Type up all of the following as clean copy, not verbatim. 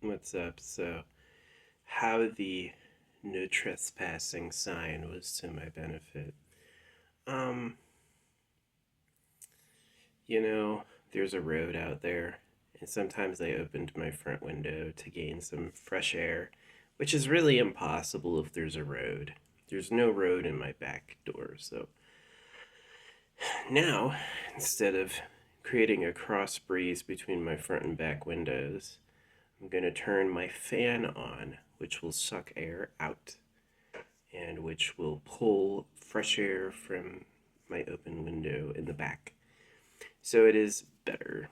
What's up? So, how the no trespassing sign was to my benefit. Um, you know, there's a road out there, and sometimes I opened my front window to gain some fresh air, which is really impossible if there's a road. There's no road in my back door, so now, instead of creating a cross breeze between my front and back windows, I'm going to turn my fan on, which will suck air out and which will pull fresh air from my open window in the back. So it is better.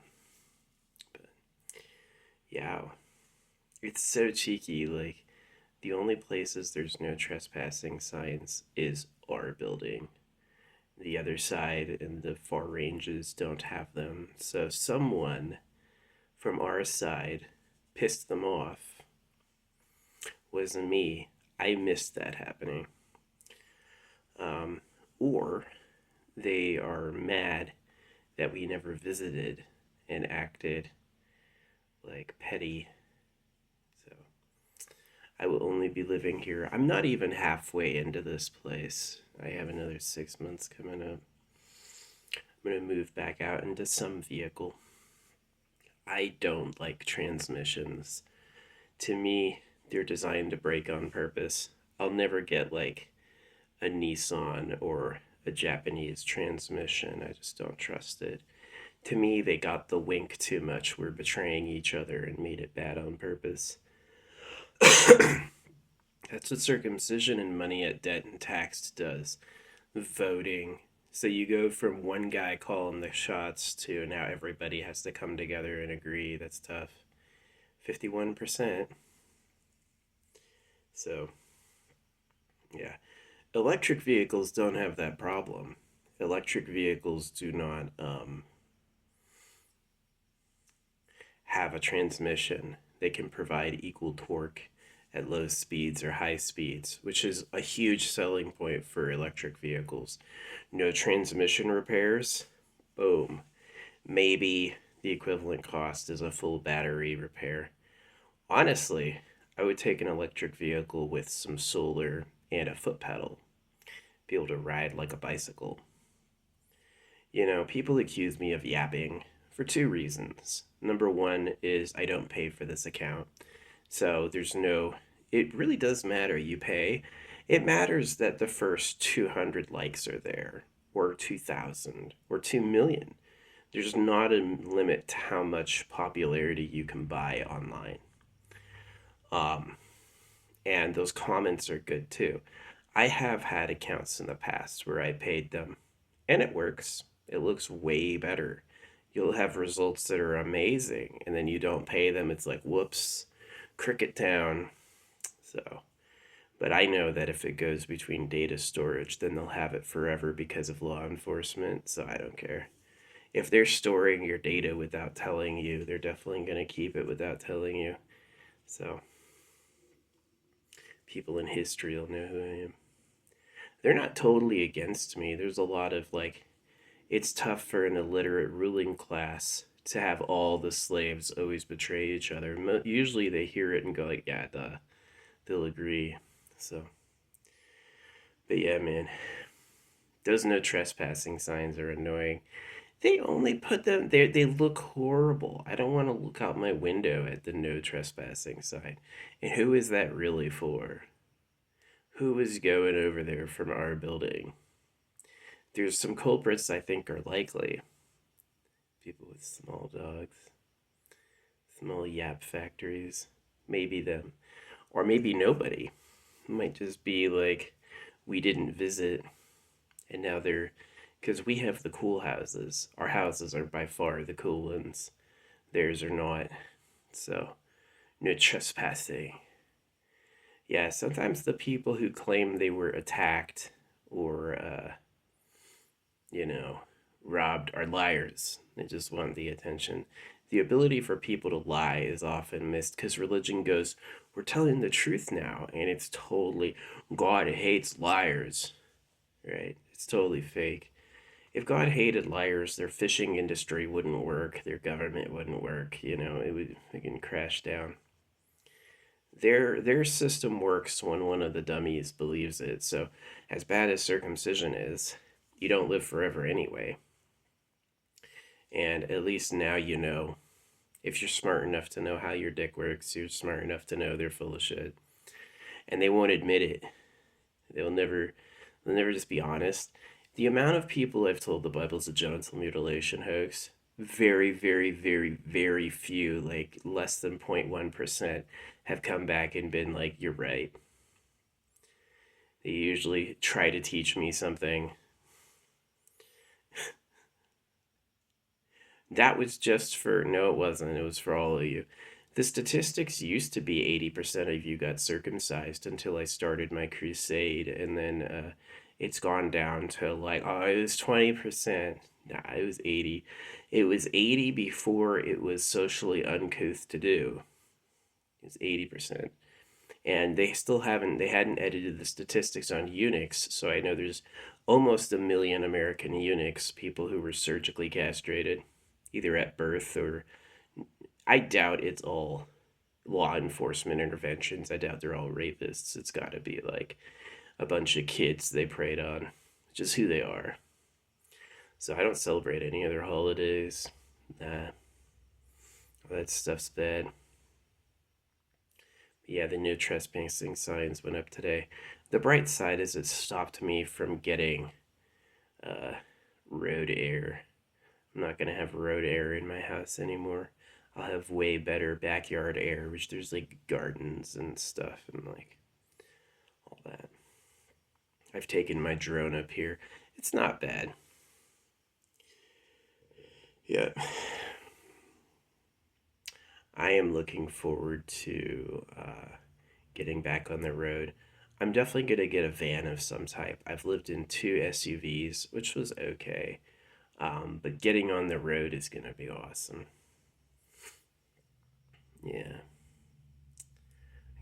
But yeah, it's so cheeky. Like, the only places there's no trespassing signs is our building. The other side and the far ranges don't have them. So someone from our side pissed them off. Wasn't me. I missed that happening. Um, or they are mad that we never visited and acted like petty. So I will only be living here. I'm not even halfway into this place. I have another 6 months coming up. I'm going to move back out into some vehicle. I don't like transmissions. To me, they're designed to break on purpose. I'll never get like a Nissan or a Japanese transmission. I just don't trust it. To me, they got the wink too much. We're betraying each other and made it bad on purpose. That's what circumcision and money at debt and taxed does. Voting. So you go from one guy calling the shots to now everybody has to come together and agree. That's tough. 51%. So, yeah. Electric vehicles don't have that problem. Electric vehicles do not have a transmission that can provide equal torque at low speeds or high speeds, which is a huge selling point for electric vehicles. No transmission repairs, boom. Maybe the equivalent cost is a full battery repair. Honestly, I would take an electric vehicle with some solar and a foot pedal, be able to ride like a bicycle. People accuse me of yapping for two reasons. Number one is I don't pay for this account. So there's no, it really does matter you pay. It matters that the first 200 likes are there, or 2,000, or 2 million. There's not a limit to how much popularity you can buy online. Um, and those comments are good too. I have had accounts in the past where I paid them, and it works. It looks way better. You'll have results that are amazing, and then you don't pay them. It's like, whoops, cricket down. So, but I know that if it goes between data storage, then they'll have it forever because of law enforcement. So I don't care. If they're storing your data without telling you, they're definitely going to keep it without telling you. So people in history will know who I am. They're not totally against me. There's a lot of like, it's tough for an illiterate ruling class to have all the slaves always betray each other. Usually they hear it and go like, yeah, they'll agree. So, but yeah, man, those no trespassing signs are annoying. They only put them there. They look horrible. I don't want to look out my window at the no trespassing sign. And who is that really for? Who is going over there from our building? There's some culprits I think are likely. People with small dogs, small yap factories. Maybe them. Or maybe nobody. It might just be like we didn't visit and now they're. Because we have the cool houses. Our houses are by far the cool ones. Theirs are not. So, no trespassing. Yeah, sometimes the people who claim they were attacked or, you know, robbed are liars. They just want the attention. The ability for people to lie is often missed because religion goes, we're telling the truth now. And it's totally, God hates liars, right? It's totally fake. If God hated liars, their fishing industry wouldn't work, their government wouldn't work, it would fucking crash down. Their system works when one of the dummies believes it. So, as bad as circumcision is, you don't live forever anyway. And at least now you know. If you're smart enough to know how your dick works, you're smart enough to know they're full of shit. And they won't admit it. They'll never they'll never just be honest. The amount of people I've told the Bible's a genital mutilation hoax, very, very, very, very few, like less than 0.1%, have come back and been like, you're right. They usually try to teach me something. That was just for, no, it wasn't. It was for all of you. The statistics used to be 80% of you got circumcised until I started my crusade, and then it's gone down to like, oh, it was 20%. Nah, it was 80. It was 80 before it was socially uncouth to do. It was 80%. And they hadn't edited the statistics on eunuchs, so I know there's almost a million American eunuchs, people who were surgically castrated, either at birth or, I doubt it's all law enforcement interventions. I doubt they're all rapists. It's got to be like a bunch of kids they preyed on, just who they are. So I don't celebrate any of their holidays. Nah, that stuff's bad. Yeah, the new trespassing signs went up today. The bright side is it stopped me from getting uh, road air. I'm not gonna have road air in my house anymore. I'll have way better backyard air, which there's like gardens and stuff and like all that. I've taken my drone up here. It's not bad. Yeah. I am looking forward to getting back on the road. I'm definitely going to get a van of some type. I've lived in two SUVs, which was okay. But getting on the road is going to be awesome. Yeah,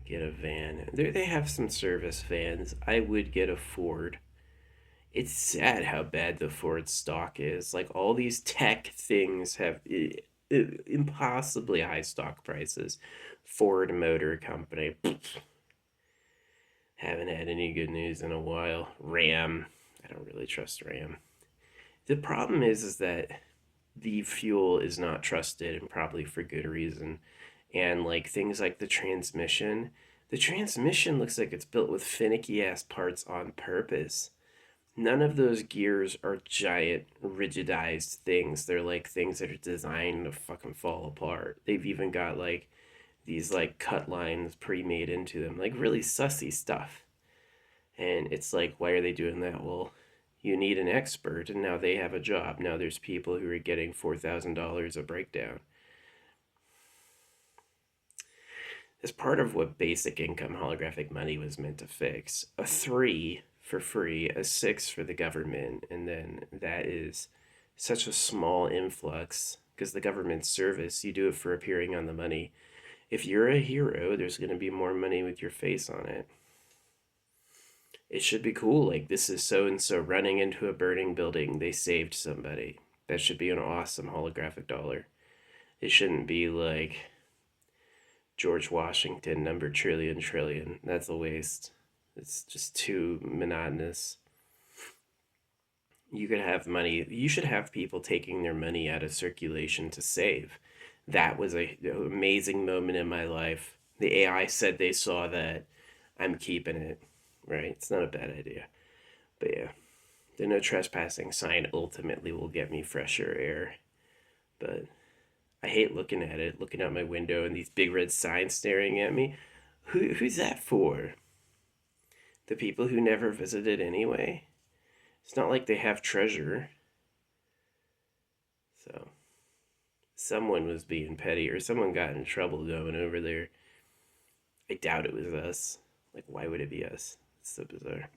get a van. They have some service vans. I would get a Ford. It's sad how bad the Ford stock is. Like all these tech things have impossibly high stock prices. Ford Motor Company, haven't had any good news in a while. Ram, I don't really trust Ram. The problem is that the fuel is not trusted, and probably for good reason. And like things like the transmission looks like it's built with finicky ass parts on purpose. None of those gears are giant rigidized things. They're like things that are designed to fucking fall apart. They've even got like these like cut lines pre-made into them, like really sussy stuff. And it's like, why are they doing that? Well, you need an expert, and now they have a job. Now there's people who are getting $4,000 a breakdown. As part of what basic income holographic money was meant to fix. A 3 for free, a 6 for the government, and then that is such a small influx because the government service, you do it for appearing on the money. If you're a hero, there's going to be more money with your face on it. It should be cool. Like, this is so and so running into a burning building. They saved somebody. That should be an awesome holographic dollar. It shouldn't be like George Washington, number trillion, trillion. That's a waste. It's just too monotonous. You could have money. You should have people taking their money out of circulation to save. That was a amazing moment in my life. The AI said they saw that. I'm keeping it. Right? It's not a bad idea. But yeah, the no trespassing sign ultimately will get me fresher air. But I hate looking at it, looking out my window and these big red signs staring at me. Who's that for? The people who never visited anyway? It's not like they have treasure. So, someone was being petty or someone got in trouble going over there. I doubt it was us. Like, why would it be us? It's so bizarre.